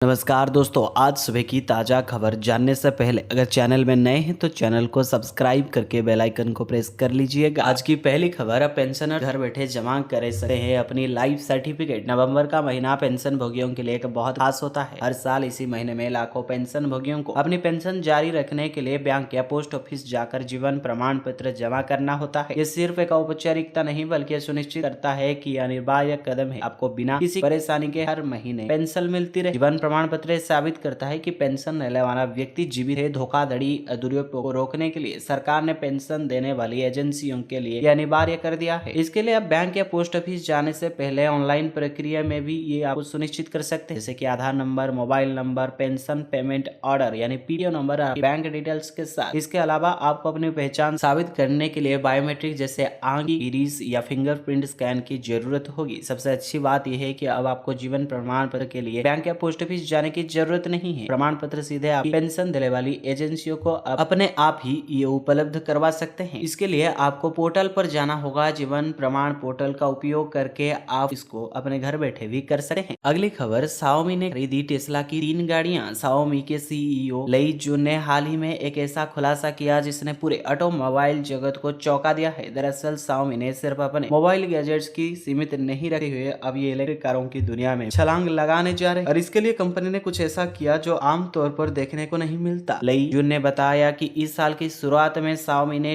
नमस्कार दोस्तों, आज सुबह की ताज़ा खबर जानने से पहले अगर चैनल में नए हैं तो चैनल को सब्सक्राइब करके बेल आइकन को प्रेस कर लीजिएगा। आज की पहली खबर, अब पेंशनर घर बैठे जमा कर सकते हैं अपनी लाइफ सर्टिफिकेट। नवंबर का महीना पेंशन भोगियों के लिए एक बहुत खास होता है। हर साल इसी महीने में लाखों पेंशन भोगियों को अपनी पेंशन जारी रखने के लिए बैंक या पोस्ट ऑफिस जाकर जीवन प्रमाण पत्र जमा करना होता है। ये सिर्फ एक औपचारिकता नहीं बल्कि सुनिश्चित करता है कि अनिवार्य कदम है, आपको बिना किसी परेशानी के हर महीने पेंशन मिलती रहे। जीवन प्रमाण पत्र साबित करता है कि पेंशन लेने वाला व्यक्ति जीवित है। धोखाधड़ी दुरुपयोग को रोकने के लिए सरकार ने पेंशन देने वाली एजेंसियों के लिए यह अनिवार्य कर दिया है। इसके लिए आप बैंक या पोस्ट ऑफिस जाने से पहले ऑनलाइन प्रक्रिया में भी ये आप सुनिश्चित कर सकते हैं, जैसे कि Aadhaar number, mobile number, pension payment order यानी पीडीओ नंबर, बैंक डिटेल्स के साथ। इसके अलावा आपको अपनी पहचान साबित करने के लिए बायोमेट्रिक जैसे आंख, इरिस या फिंगरप्रिंट स्कैन की जरूरत होगी। सबसे अच्छी बात यह है कि अब आपको जीवन प्रमाण पत्र के लिए बैंक या पोस्ट ऑफिस जाने की जरूरत नहीं है। प्रमाण पत्र सीधे आप पेंशन देने वाली एजेंसियों को अपने आप ही ये उपलब्ध करवा सकते हैं। इसके लिए आपको पोर्टल पर जाना होगा। जीवन प्रमाण पोर्टल का उपयोग करके आप इसको अपने घर बैठे भी कर सकते हैं। अगली खबर, Xiaomi ने खरीदी टेस्ला की 3 गाड़ियां। Xiaomi के सीईओ लई जुन ने हाल ही में एक ऐसा खुलासा किया जिसने पूरे ऑटोमोबाइल जगत को चौंका दिया है। दरअसल Xiaomi ने सिर्फ अपने मोबाइल गैजेट्स की सीमित नहीं रखे हुए अब ये इलेक्ट्रिक कारों की दुनिया में छलांग लगाने जा रहे हैं, और इसके लिए कंपनी ने कुछ ऐसा किया जो आमतौर पर देखने को नहीं मिलता। लई जुन ने बताया कि इस साल की शुरुआत में Xiaomi ने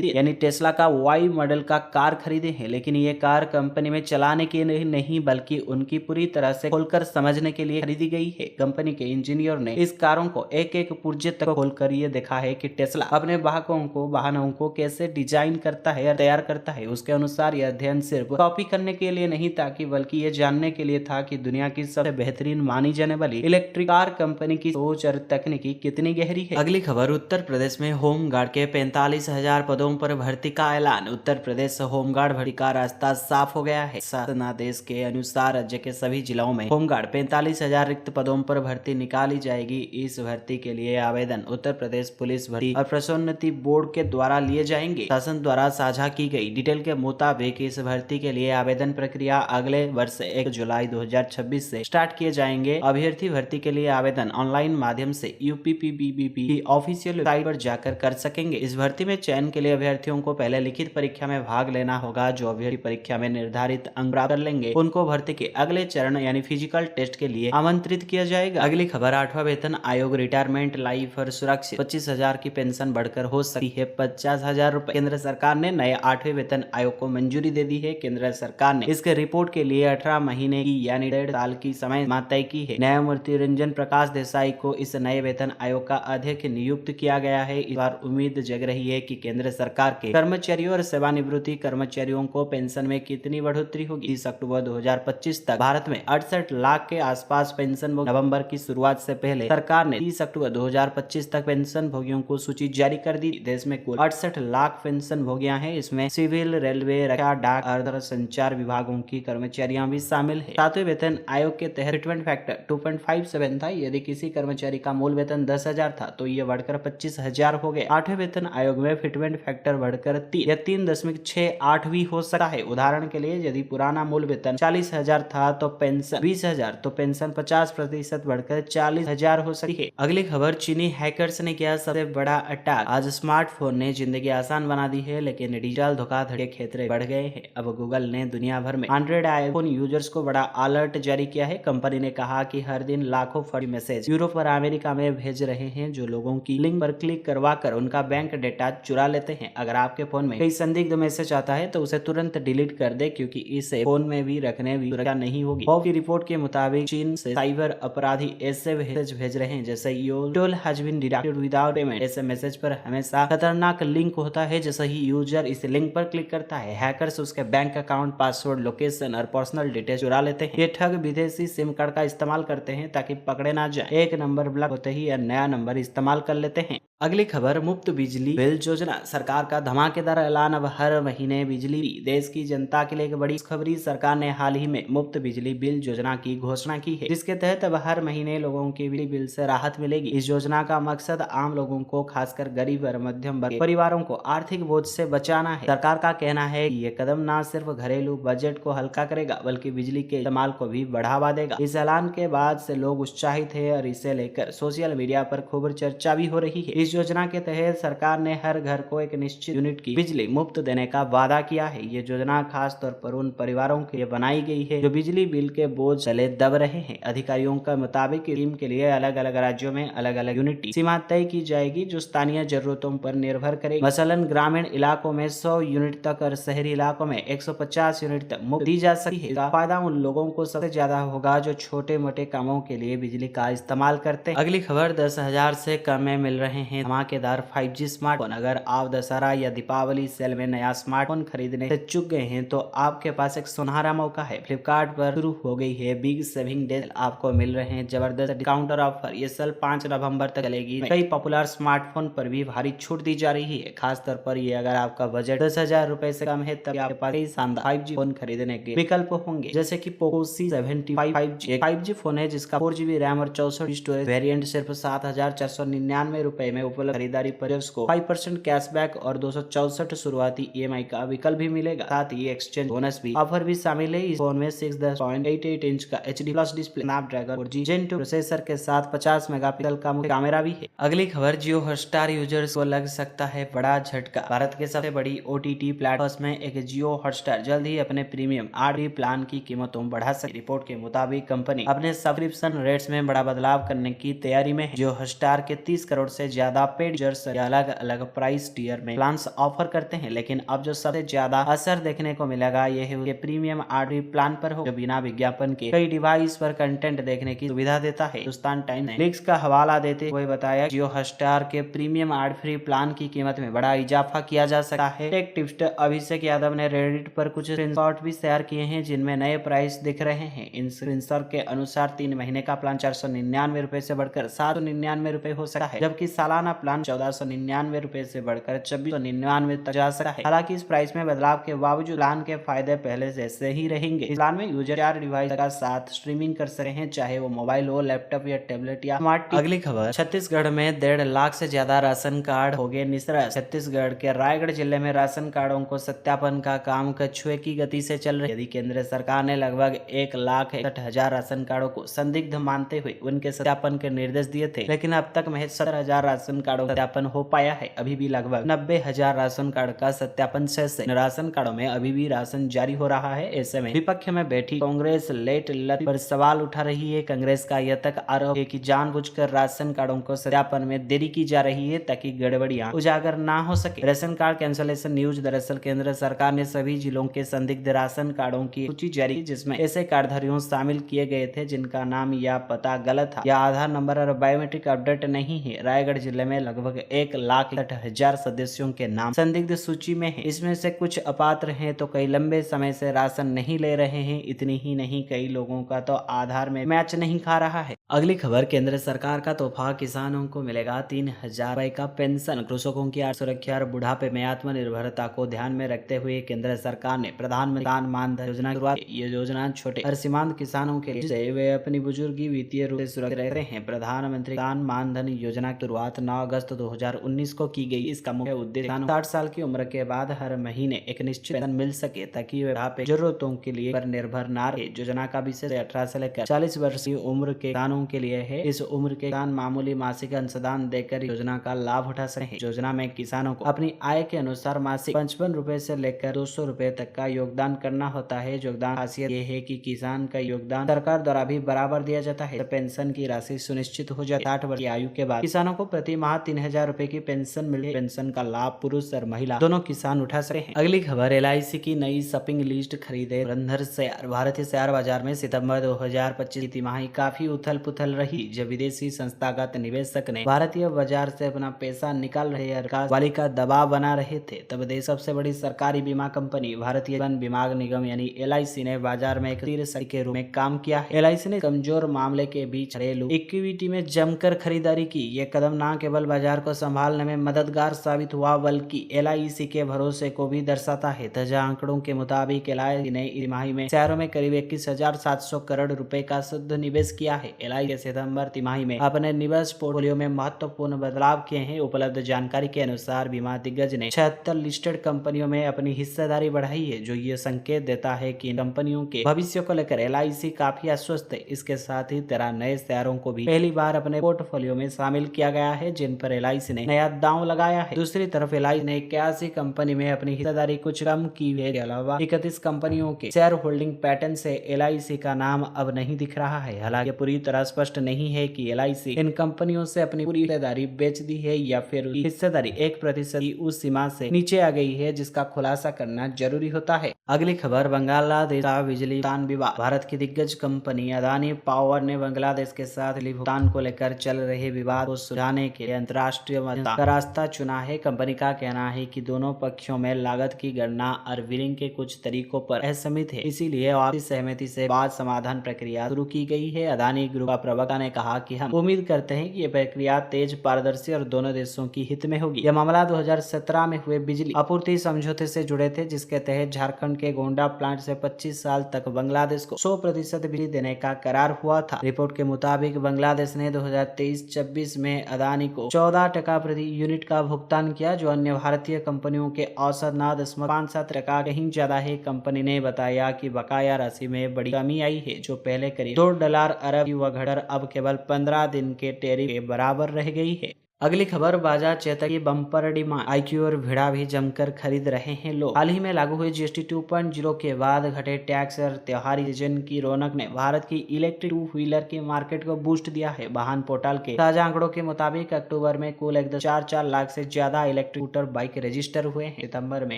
यानी टेस्ला का वाई मॉडल का कार खरीदे हैं, लेकिन ये कार कंपनी में चलाने के लिए नहीं बल्कि उनकी पूरी तरह से खोलकर समझने के लिए खरीदी गई है। कंपनी के इंजीनियर ने इस कारों को एक एक पुर्जे तक खोलकर ये देखा है कि टेस्ला अपने वाहनों को कैसे डिजाइन करता है और तैयार करता है। उसके अनुसार यह अध्ययन सिर्फ कॉपी करने के लिए नहीं था बल्कि ये जानने के लिए था कि दुनिया की सबसे बेहतरीन मानी जाने वाली इलेक्ट्रिक कार कंपनी की सोच और तकनीकी कितनी गहरी है। अगली खबर, उत्तर प्रदेश में होमगार्ड के 45,000 पदों पर भर्ती का ऐलान। उत्तर प्रदेश होमगार्ड भर्ती का रास्ता साफ हो गया है। शासनादेश के अनुसार राज्य के सभी जिलों में होमगार्ड 45,000 रिक्त पदों पर भर्ती निकाली जाएगी। इस भर्ती के लिए आवेदन उत्तर प्रदेश पुलिस भर्ती और प्रोन्नति बोर्ड के द्वारा लिए जाएंगे। शासन द्वारा साझा की गई डिटेल के मुताबिक इस भर्ती के लिए आवेदन प्रक्रिया अगले वर्ष 1 जुलाई 2026 से स्टार्ट किए जाएंगे। अभ्यर्थी भर्ती के लिए आवेदन ऑनलाइन माध्यम से यूपीपीबीपी की ऑफिशियल वेबसाइट पर जाकर कर सकेंगे। इस भर्ती में चयन के लिए अभ्यर्थियों को पहले लिखित परीक्षा में भाग लेना होगा। जो अभ्यर्थी परीक्षा में निर्धारित अंक प्राप्त कर लेंगे उनको भर्ती के अगले चरण यानी फिजिकल टेस्ट के लिए आमंत्रित किया जाएगा। अगली खबर, 8वां वेतन आयोग रिटायरमेंट लाइफ और सुरक्षा 25,000 की पेंशन बढ़कर हो सकती है 50,000 रूपए। केंद्र सरकार ने नए 8वें वेतन आयोग को मंजूरी दे दी है। केंद्र सरकार ने इसके रिपोर्ट के लिए 18 महीने की यानी 1.5 साल की समय सीमा तय की है। न्यायमूर्ति रंजन प्रकाश देसाई को इस नए वेतन आयोग का अध्यक्ष नियुक्त किया गया है। इस बार उम्मीद जग रही है कि केंद्र सरकार के कर्मचारियों और सेवानिवृत्ति कर्मचारियों को पेंशन में कितनी बढ़ोतरी होगी। 30 अक्टूबर 2025 तक भारत में 68 लाख के आसपास पेंशन नवंबर की शुरुआत से पहले सरकार ने 30 अक्टूबर 2025 तक पेंशन भोगियों को सूची जारी कर दी। देश में कुल 68 लाख पेंशन भोगियां हैं। इसमें सिविल, रेलवे, रक्षा, डाक और संचार विभागों की कर्मचारियां भी शामिल है। 7वें वेतन आयोग के तहत फिटमेंट फैक्टर 2.57 था। यदि किसी कर्मचारी का मूल वेतन 10,000 था तो ये बढ़कर 25,000 हो गए। 8वें वेतन आयोग में फिटमेंट फैक्टर बढ़कर 3.68 भी हो सकता है। उदाहरण के लिए यदि पुराना मूल वेतन 40,000 था तो पेंशन 20,000 तो पेंशन 50% बढ़कर 40,000 हो सकती है। अगली खबर, चीनी हैकर्स ने किया सबसे बड़ा अटैक। आज स्मार्टफोन ने जिंदगी आसान बना दी है, लेकिन डिजिटल धोखाधड़ी के खतरे बढ़ गए हैं। अब गूगल ने दुनिया भर में एंड्रॉइड आईफोन यूजर्स को बड़ा अलर्ट जारी किया है। कंपनी ने कहा कि हर दिन लाखों फर्जी मैसेज यूरोप और अमेरिका में भेज रहे हैं जो लोगों की लिंक पर क्लिक करवाकर उनका बैंक डेटा चुरा लेते हैं। अगर आपके फोन में कोई संदिग्ध मैसेज आता है तो उसे तुरंत डिलीट कर दे, क्योंकि इसे फोन में भी रखने भी सुरक्षा नहीं होगी। की रिपोर्ट के मुताबिक चीन से साइबर अपराधी ऐसे मैसेज भेज रहे हैं जैसे your toll has been deducted without payment. ऐसे मैसेज पर हमेशा खतरनाक लिंक होता है। जैसे ही यूजर इस लिंक पर क्लिक करता है, हैकर्स उसके बैंक अकाउंट, पासवर्ड, लोकेशन और पर्सनल डिटेल्स चुरा लेते हैं। ये ठग विदेशी सिम कार्ड का इस्तेमाल करते हैं ताकि पकड़े ना जाए। एक नंबर ब्लॉक होते ही नया नंबर इस्तेमाल कर लेते हैं। अगली खबर, मुफ्त बिजली बिल योजना, सरकार का धमाकेदार ऐलान। अब हर महीने बिजली देश की जनता के लिए एक बड़ी खुशखबरी। सरकार ने हाल ही में मुफ्त बिजली बिल योजना की घोषणा की है, जिसके तहत अब हर महीने लोगों के बिजली बिल से राहत मिलेगी। इस योजना का मकसद आम लोगों को, खासकर गरीब और मध्यम वर्ग के परिवारों को आर्थिक बोझ से बचाना है। सरकार का कहना है कि ये कदम न सिर्फ घरेलू बजट को हल्का करेगा, बल्कि बिजली के इस्तेमाल को भी बढ़ावा देगा। इस ऐलान के बाद से लोग उत्साहित है और इसे लेकर सोशल मीडिया पर खूब चर्चा भी हो रही है। इस योजना के तहत सरकार ने हर घर को एक निश्चित यूनिट की बिजली मुफ्त देने का वादा किया है। ये योजना खास तौर पर उन परिवारों के लिए बनाई गई है जो बिजली बिल के बोझ तले दब रहे हैं। अधिकारियों के मुताबिक स्कीम के लिए अलग अलग राज्यों में अलग अलग यूनिट की सीमा तय की जाएगी, जो स्थानीय जरूरतों पर निर्भर करेगी। मसलन ग्रामीण इलाकों में 100 यूनिट तक और शहरी इलाकों में 150 यूनिट तक मुफ्त दी जा सकती है। इसका फायदा उन लोगों को सबसे ज्यादा होगा जो छोटे मोटे कामों के लिए बिजली का इस्तेमाल करते हैं। अगली खबर, 10,000 से कम में मिल रहे हैं धमाकेदार 5G स्मार्टफोन। अगर आप दशहरा या दीपावली सेल में नया स्मार्टफोन खरीदने से चूक गए हैं तो आपके पास एक सुनहरा मौका है। फ्लिपकार्ट पर शुरू हो गई है बिग सेविंग डे। आपको मिल रहे हैं जबरदस्त डिस्काउंट और ऑफर। ये सेल 5 नवंबर तक चलेगी। कई पॉपुलर स्मार्टफोन पर भी भारी छूट दी जा रही है। खास तौर पर ये अगर आपका बजट 10,000 रुपए से कम है, तब आपके पास कई शानदार 5G फोन खरीदने के विकल्प होंगे, जैसे कि पोको C75 5G। एक 5G फोन है जिसका 4GB रैम और 64 स्टोरेज वेरिएंट सिर्फ 7,499 रुपए में उपलब्ध। खरीदारी पर उसको 5% कैशबैक और 264 शुरुआती EMI का विकल्प भी मिलेगा। साथ ही एक्सचेंज बोनस भी ऑफर भी शामिल है। इस फोन में 6.88 इंच का HD plus display, Snapdragon 4G Gen 2 processor के साथ 50 मेगापिक्सल का मुख्य कैमरा भी है। अगली खबर, जियो हॉटस्टार यूजर्स को लग सकता है बड़ा झटका। भारत के सबसे बड़ी OTT प्लेटफॉर्म में एक जियो हॉटस्टार जल्द ही अपने प्रीमियम 8GB प्लान की कीमतों बढ़ा सके। रिपोर्ट के मुताबिक कंपनी अपने सब्सक्रिप्शन रेट्स में बड़ा बदलाव करने की तैयारी में है। जियो हॉटस्टार के 30 करोड़ से ज्यादा पेड यूजर्स अलग अलग प्राइस टियर में प्लान्स ऑफर करते हैं, लेकिन अब जो सबसे ज्यादा असर देखने को मिलेगा यह है उसके प्रीमियम 8GB प्लान पर हो, जो बिना विज्ञापन के कई डिवाइस पर कंटेंट देखने की सुविधा देता है। हिंदुस्तान टाइम्स ने लीक्स का हवाला देते हुए बताया, जियो हॉटस्टार के प्रीमियम 8GB प्लान की कीमत में बड़ा इजाफा किया जा सकता है। टेक टिप्स अभिषेक यादव ने रेडिट पर कुछ स्क्रीनशॉट भी शेयर किए हैं जिनमें नए प्राइस दिख रहे हैं। इन स्क्रीनशॉट के अनुसार 3 महीने का प्लान 499 रुपए से बढ़कर 799 रुपए हो सकता है, जबकि सालाना प्लान 1499 रुपए से बढ़कर 2699 तक जा सकता है। हालांकि इस प्राइस में बदलाव के बावजूद प्लान के फायदे पहले जैसे ही रहेंगे। इस प्लान में यूजर 4 डिवाइस का साथ स्ट्रीमिंग कर सकते हैं, चाहे वो मोबाइल हो, लैपटॉप या टैबलेट या स्मार्ट टीवी। अगली खबर, छत्तीसगढ़ में 1.5 लाख से ज्यादा राशन कार्ड हो गए निरस्त। छत्तीसगढ़ के रायगढ़ जिले में राशन कार्डों को सत्यापन का काम कछुए की गति से चल रही है। यदि केंद्र सरकार ने लगभग 1,61,000 राशन कार्डों को संदिग्ध मानते हुए उनके सत्यापन के निर्देश दिए थे, लेकिन अब तक महज 17,000 राशन कार्डों का सत्यापन हो पाया है। अभी भी लगभग 90,000 राशन कार्ड का सत्यापन शेष है। राशन कार्डों में अभी भी राशन जारी हो रहा है। ऐसे में विपक्ष में बैठी कांग्रेस लेट लत पर सवाल उठा रही है। कांग्रेस का यह तक आरोप है कि जानबूझकर राशन कार्डों को सत्यापन में देरी की जा रही है ताकि गड़बड़ियां उजागर ना हो सके। राशन कार्ड कैंसलेशन न्यूज, दरअसल केंद्र सरकार ने सभी जिलों के संदिग्ध राशन कार्डों की सूची जारी की, जिसमें ऐसे कार्डधारियों शामिल किए गए थे जिनका नाम या पता गलत था या आधार नंबर और बायोमेट्रिक अपडेट नहीं है। रायगढ़ जिले में लगभग 1,61,000 सदस्यों के नाम संदिग्ध सूची में है। इसमें से कुछ अपात्र हैं तो कई लंबे समय से राशन नहीं ले रहे हैं। इतनी ही नहीं, कई लोगों का तो आधार में मैच नहीं खा रहा है। अगली खबर, केंद्र सरकार का तोहफा, किसानों को मिलेगा 3,000 रुपए का पेंशन। कृषकों की आर्थिक सुरक्षा और बुढ़ापे में आत्मनिर्भरता को ध्यान में रखते हुए केंद्र सरकार ने प्रधानमंत्री किसान मान धन योजना की शुरुआत की। ये योजना छोटे और सीमांत किसानों के लिए, जिससे वे अपनी बुजुर्गी वित्तीय रूप से सुरक्षित रहते हैं। प्रधानमंत्री किसान मान धन योजना की शुरुआत 9 अगस्त 2019 को की गई। इसका मुख्य उद्देश्य 60 साल की उम्र के बाद हर महीने एक निश्चित वेतन मिल सके, ताकि वे बुढ़ापे जरूरतों के लिए पर निर्भर न रहे। योजना का विशेष 18 से लेकर 40 वर्ष की उम्र के किसानों के लिए है। इस उम्र के किसान मामूली मासिक अंशदान देकर योजना का लाभ उठा सकते हैं। योजना में किसानों को अपनी आय के अनुसार मासिक 55 रुपए से लेकर 200 रुपए तक का योगदान करना होता है। योगदान खासियत ये है कि किसान का योगदान सरकार द्वारा भी बराबर दिया जाता है। तो पेंशन की राशि सुनिश्चित हो जाती है। 60 वर्ष की आयु के बाद किसानों को प्रति माह 3,000 रुपए की पेंशन मिले। पेंशन का लाभ पुरुष और महिला दोनों किसान उठा सकते हैं। अगली खबर, LIC की नई शॉपिंग लिस्ट खरीदे धुरंधर शेयर। भारतीय शेयर बाजार में सितंबर 2025 की तिमाही काफी उथल पुथल रही, जब विदेशी संस्थागत निवेशक ने भारतीय बाजार से अपना पैसा निकाल रहे और वाली का दबाव बना रहे थे। तब देश सबसे बड़ी सरकारी बीमा कंपनी भारतीय जीवन बीमा निगम यानी LIC ने बाजार में एक तीर शक्ति के रूप में काम किया है। LIC ने कमजोर मामले के बीच घरेलू इक्विटी में जमकर खरीदारी की। ये कदम न केवल बाजार को संभालने में मददगार साबित हुआ बल्कि LIC के भरोसे को भी दर्शाता है। ताजा आंकड़ों के मुताबिक LIC ने इस तिमाही में शेयरों में करीब 21,700 करोड़ रुपए का शुद्ध निवेश किया है। LIC के सितंबर तिमाही में अपने निवेश पोर्टफोलियो में महत्वपूर्ण बदलाव किए हैं। उपलब्ध जानकारी के अनुसार बीमा दिग्गज ने 76 लिस्टेड कंपनियों में अपनी हिस्सेदारी बढ़ाई है, जो ये संकेत देता है कि इन कंपनियों के भविष्य को लेकर LIC काफी आश्वस्त है। इसके साथ ही 13 नए शेयरों को भी पहली बार अपने पोर्टफोलियो में शामिल किया गया है, जिन पर LIC ने नया दांव लगाया है। दूसरी तरफ LIC ने 81 कंपनी में अपनी हिस्सेदारी कुछ कम की है। इसके अलावा 31 कंपनियों के शेयर होल्डिंग पैटर्न से LIC का नाम अब नहीं दिख रहा है। हालांकि पूरी तरह स्पष्ट नहीं है कि LIC इन कंपनियों से अपनी पूरी हिस्सेदारी बेच दी है या फिर हिस्सेदारी 1% की उस सीमा से नीचे आ गई है, जिसका खुलासा करना जरूरी होता है। अगली खबर, बांग्लादेश का बिजली भुगतान विवाद। भारत की दिग्गज कंपनी अदानी पावर ने बांग्लादेश के साथ बिजली भुगतान को लेकर चल रहे विवाद को सुलझाने के लिए अंतर्राष्ट्रीय मध्यस्थता का रास्ता चुना है। कंपनी का कहना है कि दोनों पक्षों में लागत की गणना और बिलिंग के कुछ तरीकों पर असहमत है, इसीलिए आपसी सहमति से बाद समाधान प्रक्रिया शुरू की गई है। अदानी ग्रुप का प्रवक्ता ने कहा कि हम उम्मीद करते हैं कि ये प्रक्रिया तेज, पारदर्शी और दोनों देशों की हित में होगी। यह मामला 2017 में हुए बिजली आपूर्ति समझौते से जुड़े थे, जिसके तहत झारखंड के गोंडा प्लांट से 25 साल तक बांग्लादेश को 100% बिजली देने का करार हुआ था। रिपोर्ट के मुताबिक बांग्लादेश ने 2023-24 में अदानी को 14% प्रति यूनिट का भुगतान किया, जो अन्य भारतीय कंपनियों के औसत 9.57% कहीं ज्यादा है। कंपनी ने बताया कि बकाया राशि में बड़ी कमी आई है, जो पहले करीब $2 अरब की वघड़ अब केवल 15 दिन के टैरिफ के बराबर रह गई है। अगली खबर, बाजार चेतक की बम्पर डिमांड। IQ और भिड़ा भी जमकर खरीद रहे हैं लोग। हाल ही में लागू हुई GST 2.0 के बाद घटे टैक्स और त्योहारी सीजन की रौनक ने भारत की इलेक्ट्रिक टू व्हीलर की मार्केट को बूस्ट दिया है। वाहन पोर्टल के ताजा आंकड़ों के मुताबिक अक्टूबर में कुल 1.44 लाख से ज्यादा इलेक्ट्रिक स्कूटर बाइक रजिस्टर हुए हैं। सितंबर में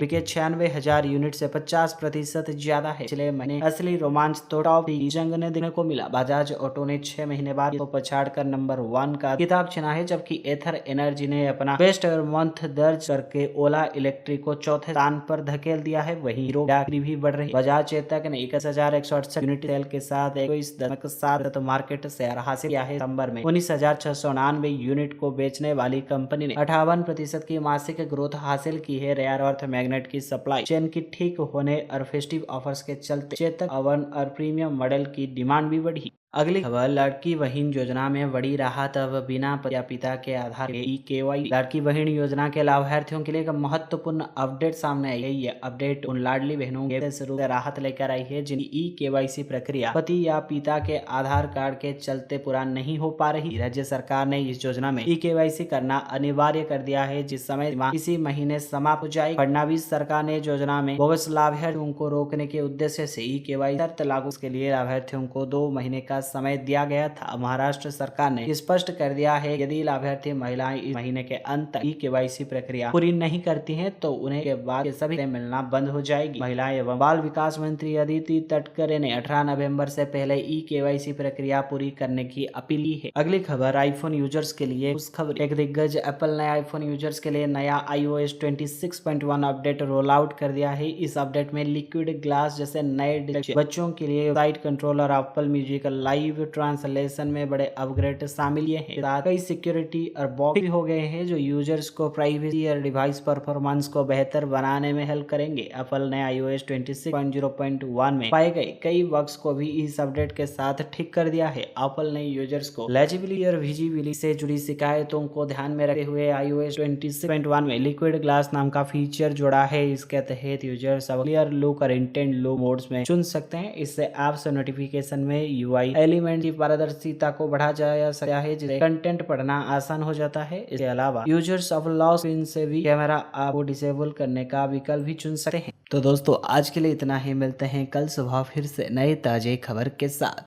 बिके 96,000 यूनिट से 50% ज्यादा है। पिछले महीने असली रोमांच तो टॉप जंग ने देखने को मिला। बजाज ऑटो ने 6 महीने बाद को पछाड़ कर नंबर 1 का खिताब छिना है, जबकि एनर्जी ने अपना बेस्ट मंथ दर्ज करके ओला इलेक्ट्रिक को चौथे स्थान पर धकेल दिया है। वहीं हीरो बिक्री भी बढ़ रही है। बजाज चेतक ने 21,168 यूनिट सेल के साथ 21.7% मार्केट शेयर हासिल किया है। सितंबर में 19,699 यूनिट को बेचने वाली कंपनी ने 58% की मासिक ग्रोथ हासिल की है। रेयर अर्थ मैग्नेट की सप्लाई चेन की ठीक होने और फेस्टिव ऑफर्स के चलते चेतक अवन और प्रीमियम मॉडल की डिमांड भी बढ़ी। अगली खबर, लड़की बहन योजना में बड़ी राहत। अब बिना पिता के आधार EKY लड़की बहन योजना के लाभार्थियों के लिए एक महत्वपूर्ण अपडेट सामने आई है। ये अपडेट उन लाडली बहनों के शुरू से राहत लेकर आई है, जिनकी EKYC प्रक्रिया पति या पिता के आधार कार्ड के चलते पूरा नहीं हो पा रही। राज्य सरकार ने इस योजना में EKYC करना अनिवार्य कर दिया है, जिस समय इसी महीने समाप्त हो जाएगी। फडणवीस सरकार ने योजना में बोगस लाभार्थियों को रोकने के उद्देश्य से EKYC शर्त लागू के लिए लाभार्थियों को 2 महीने का समय दिया गया था। महाराष्ट्र सरकार ने स्पष्ट कर दिया है, यदि लाभार्थी महिलाएं इस महीने के अंत तक EKYC प्रक्रिया पूरी नहीं करती हैं, तो उन्हें के बाद सभी से मिलना बंद हो जाएगी। महिला एवं बाल विकास मंत्री अदिति तटकरे ने 18 नवंबर से पहले EKYC प्रक्रिया पूरी करने की अपील की है। अगली खबर, आईफोन यूजर्स के लिए उस खबर। एक दिग्गज एप्पल ने आईफोन यूजर्स के लिए नया iOS 26.1 अपडेट रोल आउट कर दिया है। इस अपडेट में लिक्विड ग्लास जैसे नए बच्चों के लिए site controller, Apple music live translation में बड़े अपग्रेड शामिल हैं। साथ कई सिक्योरिटी और बॉक्स भी हो गए हैं, जो यूजर्स को प्राइवेसी और डिवाइस परफॉर्मेंस को बेहतर बनाने में हेल्प करेंगे। एप्पल ने iOS 26.0.1 में पाए गए कई बग्स को भी इस अपडेट के साथ ठीक कर दिया है। एप्पल ने यूजर्स को लेजिबिलिटी और विजिबिलिटी से जुड़ी शिकायतों को ध्यान में रखते हुए iOS 26.1 में लिक्विड ग्लास नाम का फीचर जोड़ा है। इसके तहत यूजर्स अब क्लियर लुक और इंटेंट लुक मोड्स में चुन सकते हैं। इससे ऐप्स नोटिफिकेशन में UI एलिमेंट की पारदर्शिता को बढ़ा जा सकता है, जिससे कंटेंट पढ़ना आसान हो जाता है। इसके अलावा यूजर्स अब लॉक स्क्रीन से भी कैमरा ऐप को डिसेबल करने का विकल्प भी चुन सकते हैं। तो दोस्तों, आज के लिए इतना ही। मिलते हैं कल सुबह फिर से नए ताजे खबर के साथ।